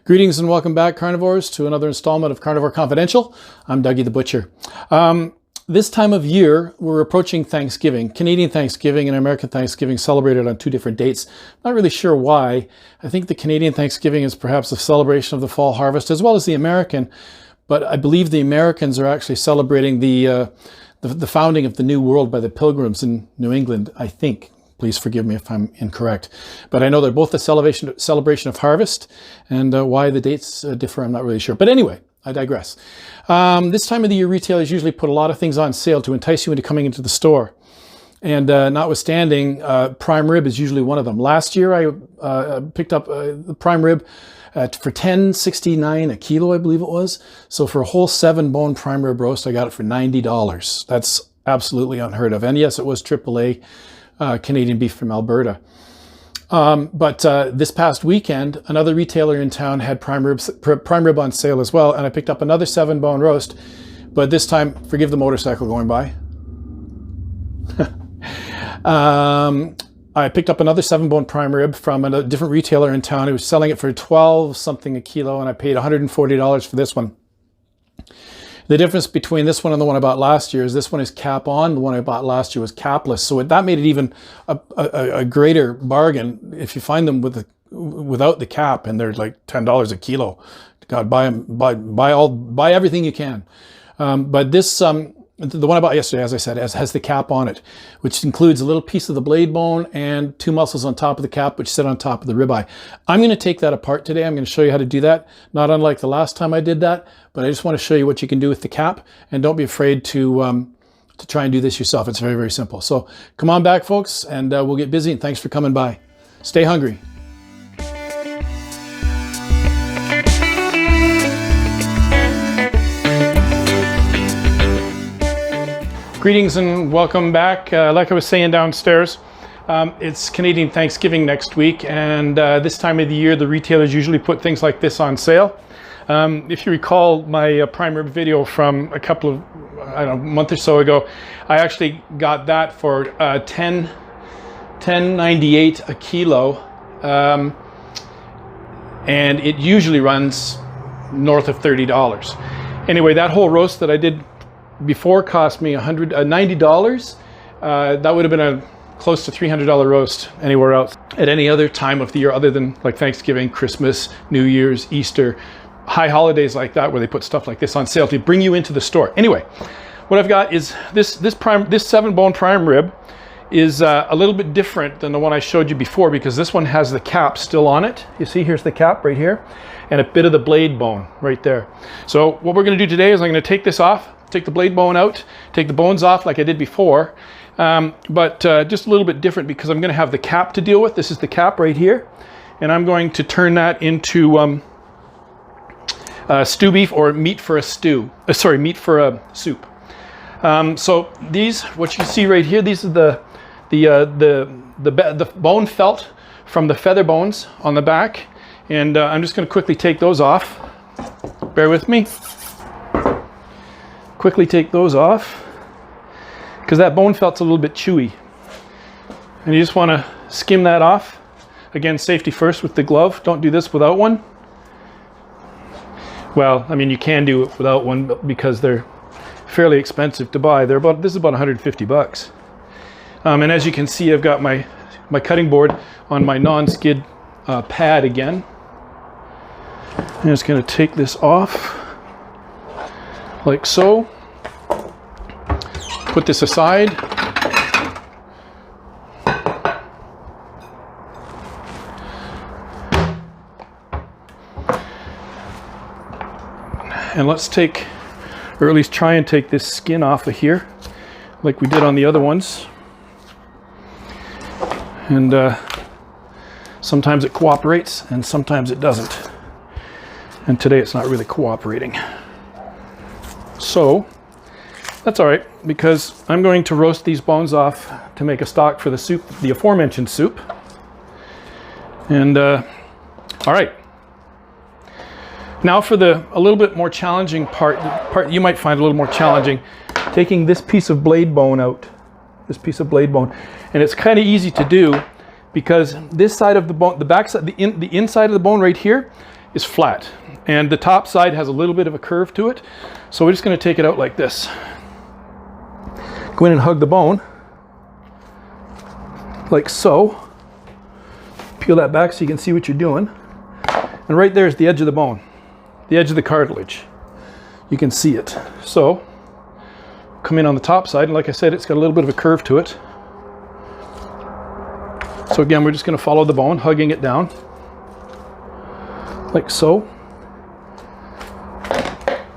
Greetings and welcome back, carnivores, to another installment of Carnivore Confidential. I'm Dougie the Butcher. This time of year, we're approaching Thanksgiving. Canadian Thanksgiving and American Thanksgiving celebrated on two different dates. Not really sure why. I think the Canadian Thanksgiving is perhaps a celebration of the fall harvest, as well as the American. But I believe the Americans are actually celebrating the founding of the New World by the Pilgrims in New England, I think. Please forgive me if I'm incorrect. But I know they're both a celebration of harvest, and why the dates differ, I'm not really sure. But anyway, I digress. This time of the year, retailers usually put a lot of things on sale to entice you into coming into the store. And notwithstanding, prime rib is usually one of them. Last year, I picked up the prime rib for $10.69 a kilo, I believe it was. So for a whole 7-bone prime rib roast, I got it for $90. That's absolutely unheard of. And yes, it was AAA. Canadian beef from Alberta. But this past weekend, another retailer in town had prime rib on sale as well, and I picked up another 7-bone roast, but this time, forgive the motorcycle going by. I picked up another 7-bone prime rib from a different retailer in town who was selling it for $12 something a kilo, and I paid $140 for this one. The difference between this one and the one I bought last year is this one is cap on. The one I bought last year was capless. So that made it even a greater bargain if you find them without the cap, and they're like $10 a kilo. God, buy everything you can. But this, the one I bought yesterday, as I said, has the cap on it, which includes a little piece of the blade bone and 2 muscles on top of the cap, which sit on top of the ribeye. I'm going to take that apart today. I'm going to show you how to do that. Not unlike the last time I did that, but I just want to show you what you can do with the cap, and don't be afraid to try and do this yourself. It's very, very simple. So come on back, folks, and we'll get busy, and thanks for coming by. Stay hungry. Greetings and welcome back. Like I was saying downstairs, it's Canadian Thanksgiving next week, and this time of the year the retailers usually put things like this on sale. If you recall my prime rib video from a couple of, a month or so ago, I actually got that for $10.98 a kilo, and it usually runs north of $30. Anyway, that whole roast that I did before cost me $90. That would have been a close to $300 roast anywhere else at any other time of the year other than like Thanksgiving, Christmas, New Year's, Easter, high holidays like that where they put stuff like this on sale to bring you into the store. Anyway, what I've got is this 7-bone prime rib is a little bit different than the one I showed you before, because this one has the cap still on it. You see, here's the cap right here, and a bit of the blade bone right there. So what we're going to do today is I'm going to take this off, take the blade bone out, take the bones off like I did before, but just a little bit different because I'm going to have the cap to deal with. This is the cap right here, and I'm going to turn that into stew beef, or meat for a stew. Meat for a soup. So these, what you see right here, these are the bone felt from the feather bones on the back, and I'm just going to quickly take those off. Bear with me. Quickly take those off, because that bone felt's a little bit chewy, and you just want to skim that off. Again, safety first with the glove. Don't do this without one. Well, I mean, you can do it without one because they're fairly expensive to buy. This is about 150 bucks. And as you can see, I've got my cutting board on my non-skid pad again. I'm just going to take this off like so. Put this aside. And let's take, or at least try and take, this skin off of here like we did on the other ones. And sometimes it cooperates and sometimes it doesn't. And today it's not really cooperating. So that's all right, because I'm going to roast these bones off to make a stock for the soup, the aforementioned soup. And all right. Now for a little bit more challenging part you might find a little more challenging, taking this piece of blade bone out. This piece of blade bone. And it's kind of easy to do because this side of the bone, the back side, the inside of the bone right here is flat. And the top side has a little bit of a curve to it. So we're just going to take it out like this. Go in and hug the bone, like so. Peel that back so you can see what you're doing. And right there is the edge of the bone, the edge of the cartilage. You can see it. So come in on the top side, and like I said, it's got a little bit of a curve to it. So again, we're just going to follow the bone, hugging it down, like so.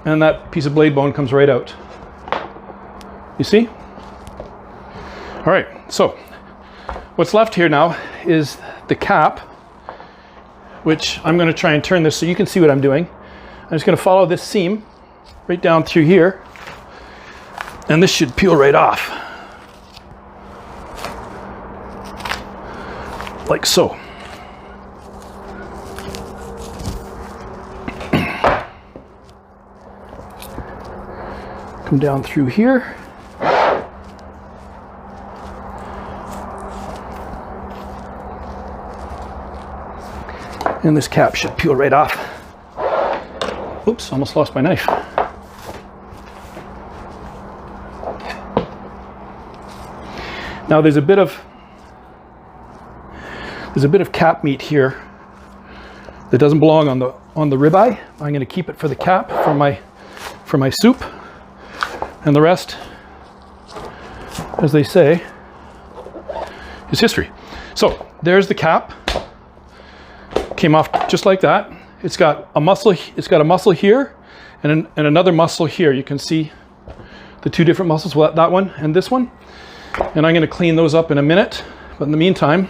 And that piece of blade bone comes right out. You see? All right, so what's left here now is the cap, which I'm going to try and turn this so you can see what I'm doing. I'm just going to follow this seam right down through here, and this should peel right off, like so. Come down through here. And this cap should peel right off. Oops, almost lost my knife. Now there's a bit of cap meat here that doesn't belong on the ribeye. I'm going to keep it for the cap for my soup, and the rest, as they say, is history. So there's the cap. Came off just like that. It's got a muscle. It's got a muscle here, and another muscle here. You can see the two different muscles. Well, that one and this one. And I'm going to clean those up in a minute. But in the meantime,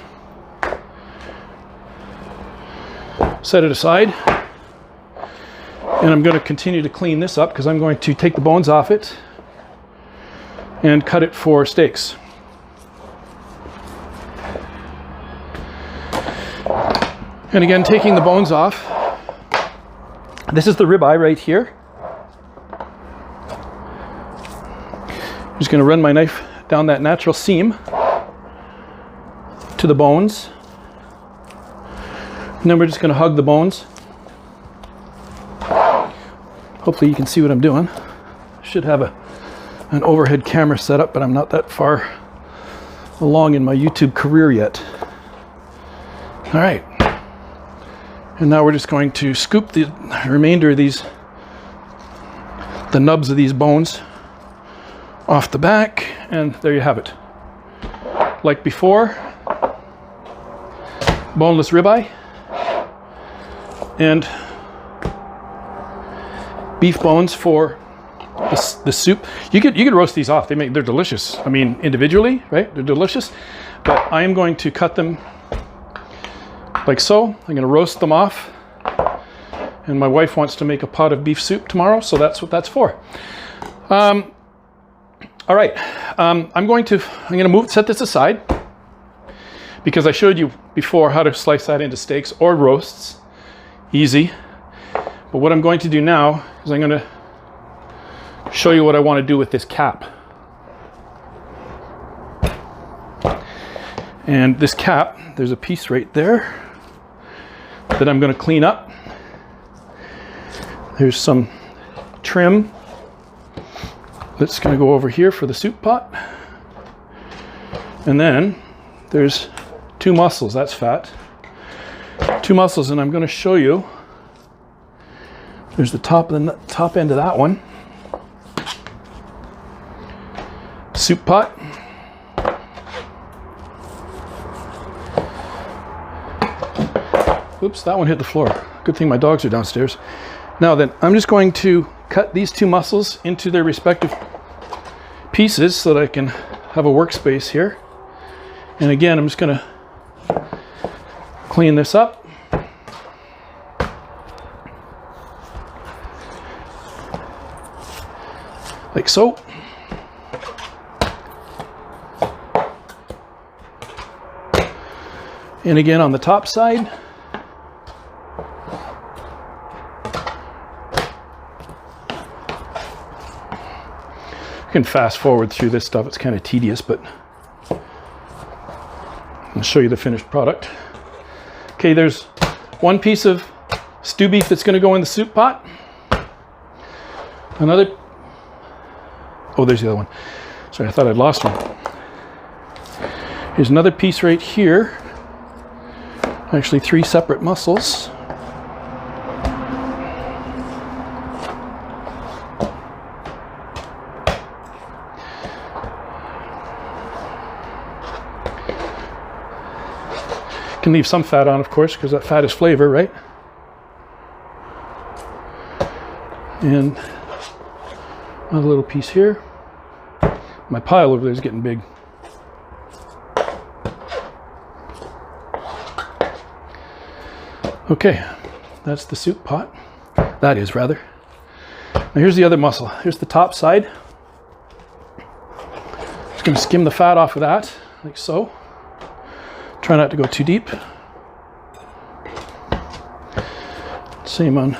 set it aside. And I'm going to continue to clean this up because I'm going to take the bones off it and cut it for steaks. And again, taking the bones off. This is the ribeye right here. I'm just going to run my knife down that natural seam to the bones. And then we're just going to hug the bones. Hopefully you can see what I'm doing. I should have an overhead camera set up, but I'm not that far along in my YouTube career yet. All right. And now we're just going to scoop the remainder of the nubs of these bones off the back, and there you have it. Like before, boneless ribeye and beef bones for the soup. You could roast these off. They're delicious. I mean, individually, right? They're delicious. But I am going to cut them like so. I'm going to roast them off. And my wife wants to make a pot of beef soup tomorrow, so that's what that's for. All right, I'm going to set this aside because I showed you before how to slice that into steaks or roasts. Easy. But what I'm going to do now is I'm going to show you what I want to do with this cap. And this cap, there's a piece right there that I'm going to clean up. There's some trim that's going to go over here for the soup pot. And then there's two muscles, that's fat. Two muscles, and I'm going to show you. There's the top end of that one. Soup pot. Oops, that one hit the floor. Good thing my dogs are downstairs. Now then, I'm just going to cut these two muscles into their respective pieces so that I can have a workspace here. And again, I'm just going to clean this up. Like so. And again on the top side. You can fast forward through this stuff. It's kind of tedious, but I'll show you the finished product. Okay, there's one piece of stew beef that's going to go in the soup pot. Another, oh, there's the other one. Sorry, I thought I'd lost one. Here's another piece right here. Actually, 3 separate mussels. Can leave some fat on, of course, because that fat is flavor, right? And another little piece here. My pile over there is getting big. Okay, that's the soup pot. That is, rather. Now here's the other mussel. Here's the top side. Just going to skim the fat off of that, like so. Try not to go too deep. Same on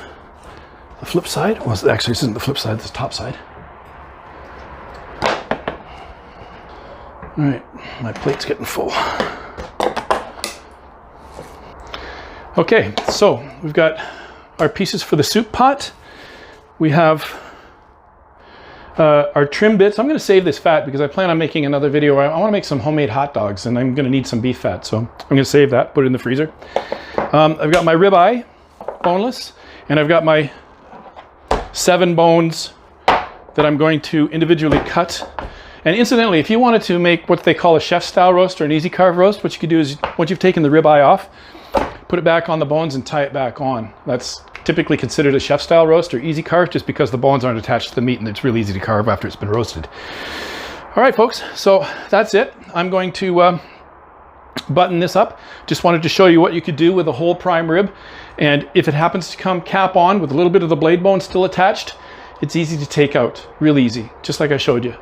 the flip side. Well, actually, this isn't the flip side, this is the top side. All right, my plate's getting full. Okay, so we've got our pieces for the soup pot. We have our trim bits. I'm going to save this fat because I plan on making another video where I want to make some homemade hot dogs, and I'm going to need some beef fat, so I'm going to save that, put it in the freezer. I've got my ribeye, boneless, and I've got my 7 bones that I'm going to individually cut. And incidentally, if you wanted to make what they call a chef style roast or an easy carve roast, what you could do is once you've taken the ribeye off, put it back on the bones and tie it back on. That's typically considered a chef style roast or easy carve just because the bones aren't attached to the meat and it's really easy to carve after it's been roasted. All right, folks, so that's it. I'm going to button this up. Just wanted to show you what you could do with a whole prime rib. And if it happens to come cap on with a little bit of the blade bone still attached, it's easy to take out, real easy, just like I showed you.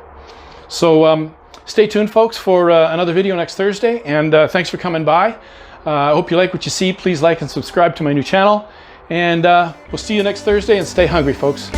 So stay tuned, folks, for another video next Thursday, and thanks for coming by. I hope you like what you see. Please like and subscribe to my new channel, and we'll see you next Thursday, and stay hungry, folks.